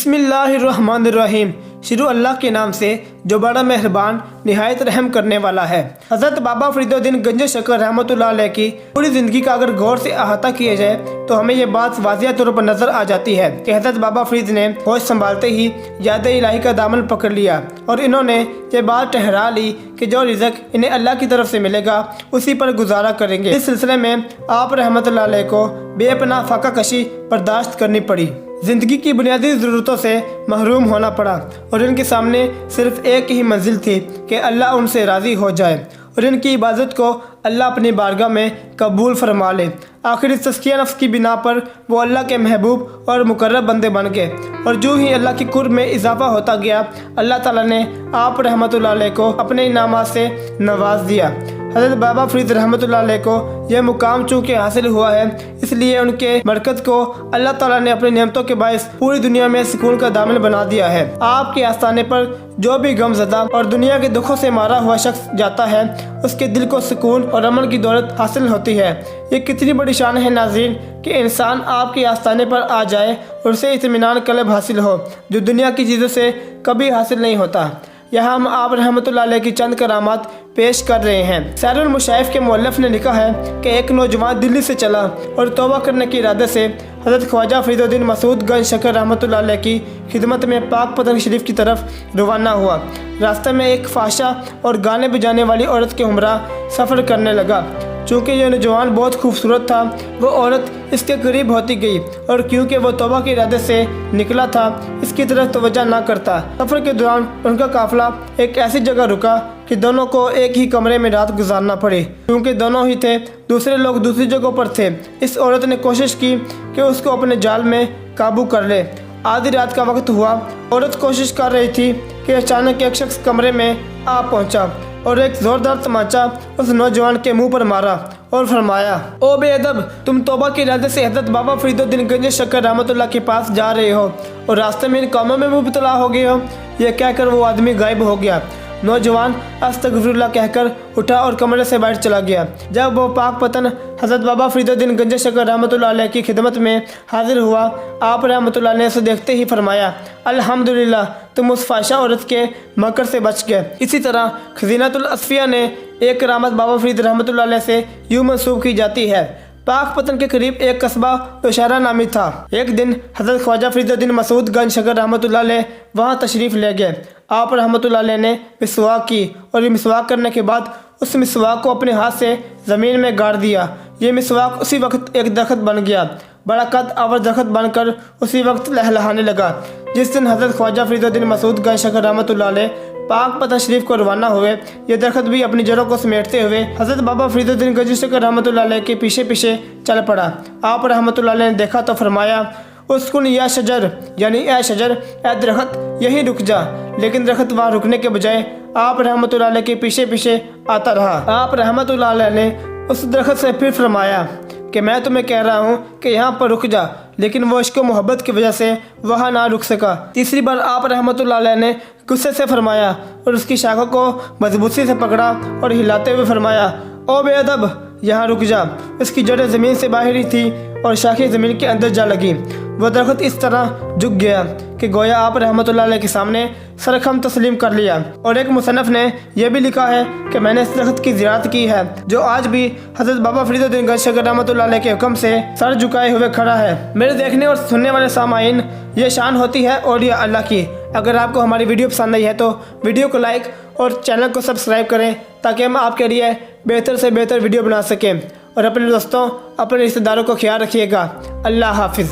बिस्मिल्लाहिर्रहमानिर्रहीम। शुरू अल्लाह के नाम से जो बड़ा मेहरबान निहायत रहम करने वाला है। हज़रत बाबा फरीदुद्दीन गंज शकर रहमतुल्लाह अलैह की पूरी ज़िंदगी का अगर गौर से अहाता किया जाए तो हमें ये बात वाज़िया तौर पर नज़र आ जाती है कि हज़रत बाबा फरीद ने होश संभालते ही याद इलाही का दामन पकड़ लिया और इन्होंने ये बात ठहरा ली कि जो रिज़्क इन्हें अल्लाह की तरफ से मिलेगा उसी पर गुजारा करेंगे। इस सिलसिले में आप रहमतुल्लाह अलैह को बेपनाह फाका कशी बर्दाश्त करनी पड़ी। ज़िंदगी की बुनियादी ज़रूरतों से महरूम होना पड़ा और इनके सामने सिर्फ एक ही मंजिल थी कि अल्लाह उनसे राज़ी हो जाए और इनकी इबादत को अल्लाह अपनी बारगाह में कबूल फरमा ले। आखिर इस तज़किया नफ्स की बिना पर वो अल्लाह के महबूब और मुकर्रब बंदे बन गए और जो ही अल्लाह की कुर्ब में इजाफा होता गया अल्लाह ताला ने आप रहमतुल्लाह अलैह को अपने इनामात से नवाज दिया। हज़रत बाबा फरीद रहमतुल्लाह अलैह को यह मुकाम चूँकि हासिल हुआ है इसलिए उनके मरकज़ को अल्लाह ताला ने अपनी नेमतों के बायस पूरी दुनिया में सुकून का दामन बना दिया है। आपके आस्थाने पर जो भी गमज़दा और दुनिया के दुखों से मारा हुआ शख्स जाता है उसके दिल को सुकून और अमन की दौलत हासिल होती है। ये कितनी बड़ी शान है नाज़रीन कि इंसान आपके आस्थाने पर आ जाए और उसे इत्मीनान कल्ब हासिल हो जो दुनिया की चीज़ों से कभी हासिल नहीं होता। यहाँ हम आप रहमतुल्लाह अलैह की चंद करामात पेश कर रहे हैं। सैरुल मुशाइफ के मुअल्लिफ ने लिखा है कि एक नौजवान दिल्ली से चला और तौबा करने के इरादे से हज़रत ख्वाजा फरीदुद्दीन मसूद गंज शकर रहमतुल्लाह अलैह की खिदमत में पाक पतन शरीफ की तरफ रवाना हुआ। रास्ते में एक फाशा और गाने बजाने वाली औरत के हमरा सफ़र करने लगा। चूँकि यह नौजवान बहुत खूबसूरत था वो औरत इसके करीब होती गई और क्योंकि वो तौबा के इरादे से निकला था इसकी तरफ तवज्जो ना करता। सफ़र के दौरान उनका काफ़िला एक ऐसी जगह रुका कि दोनों को एक ही कमरे में रात गुजारना पड़ी। क्योंकि दोनों ही थे दूसरे लोग दूसरी जगहों पर थे। इस औरत ने कोशिश की कि उसको अपने जाल में काबू कर ले। आधी रात का वक्त हुआ। औरत कोशिश कर रही थी कि अचानक एक शख्स कमरे में आ पहुंचा और एक ज़ोरदार तमाचा उस नौजवान के मुंह पर मारा और फरमाया, ओ बेअदब, तुम तौबा के इरादे से हज़रत बाबा फरीदुद्दीन गंज शकर रहमतुल्लाह के पास जा रहे हो और रास्ते में इन कामों में मुब्तला हो गए हो। यह कहकर वो आदमी गायब हो गया। नौजवान अस्तगफिरुल्लाह कहकर उठा और कमरे से बाहर चला गया। जब वो पाक पतन हज़रत बाबा फरीदुद्दीन गंज शकर रहमतुल्लाह अलैह की खिदमत में हाजिर हुआ आप रहमतुल्लाह अलैह ने उसे देखते ही फरमाया, अल्हम्दुलिल्लाह, तुम उस फाशा औरत के मकर से बच गए। इसी तरह खज़ीनतुल असफ़िया ने एक करामत बाबा फरीद रहमतुल्लाह अलैह से यूँ मंसूब की जाती है। पाक पतन के करीब एक कस्बा नौशहरा नामी था। एक दिन हज़रत ख्वाजा फरीदुद्दीन मसूद गंज शकर रहमतुल्लाह अलैह वहाँ तशरीफ़ ले गए। आप रहमतुल्लाह अलैह ने मिसवाक की और ये मिसवाक करने के बाद उस मिसवाक को अपने हाथ से ज़मीन में गाड़ दिया। ये मिसवाक उसी वक्त एक दरख्त बन गया। बड़ा कद आवर दरख्त बनकर उसी वक्त लहलहाने लगा। जिस दिन हज़रत ख्वाजा फरीदुद्दीन मसूद गंज शकर रहमतुल्लाह अलैह पाक पतन शरीफ को रवाना हुए ये दरख्त भी अपनी जड़ों को समेटते हुए हज़रत बाबा फरीदुद्दीन गंज शकर रहमतुल्लाह अलैह के पीछे पीछे चल पड़ा। आप रहमतुल्लाह अलैह ने देखा तो फरमाया, उसकुन या शजर, यानी ए शजर, ए दरख्त, यहीं रुक जा। लेकिन दरख्त वहाँ रुकने के बजाय आप रहमतुल्लाह अलैह के पीछे पीछे आता रहा। आप रहमतुल्लाह अलैह ने उस दरख्त से फिर फरमाया कि मैं तुम्हें कह रहा हूँ कि यहाँ पर रुक जा, लेकिन वो इश्क मोहब्बत की वजह से वहाँ ना रुक सका। तीसरी बार आप रहमतुल्लाह अलैह ने गुस्से से फरमाया और उसकी शाखों को मजबूती से पकड़ा और हिलाते हुए फरमाया, ओ बेअदब, यहाँ रुक जा। उसकी जड़ें ज़मीन से बाहर ही थी और शाखें ज़मीन के अंदर जा लगी। वह दरख्त इस तरह झुक गया कि गोया आप रहमतुल्लाह अलैह के सामने सरखम तस्लीम कर लिया। और एक मुसन्नफ़ ने यह भी लिखा है कि मैंने इस दरख्त की ज़ियारत की है जो आज भी हज़रत बाबा फरीदुद्दीन गंज शकर रहमतुल्लाह अलैह के हुक्म से सर झुकाए हुए खड़ा है। मेरे देखने और सुनने वाले सामाईन, ये शान होती है औलिया अल्लाह की। अगर आपको हमारी वीडियो पसंद आई है तो वीडियो को लाइक और चैनल को सब्सक्राइब करें ताकि हम आपके लिए बेहतर से बेहतर वीडियो बना सकें। और अपने दोस्तों, अपने रिश्तेदारों को ख्याल रखिएगा। अल्लाह हाफिज़।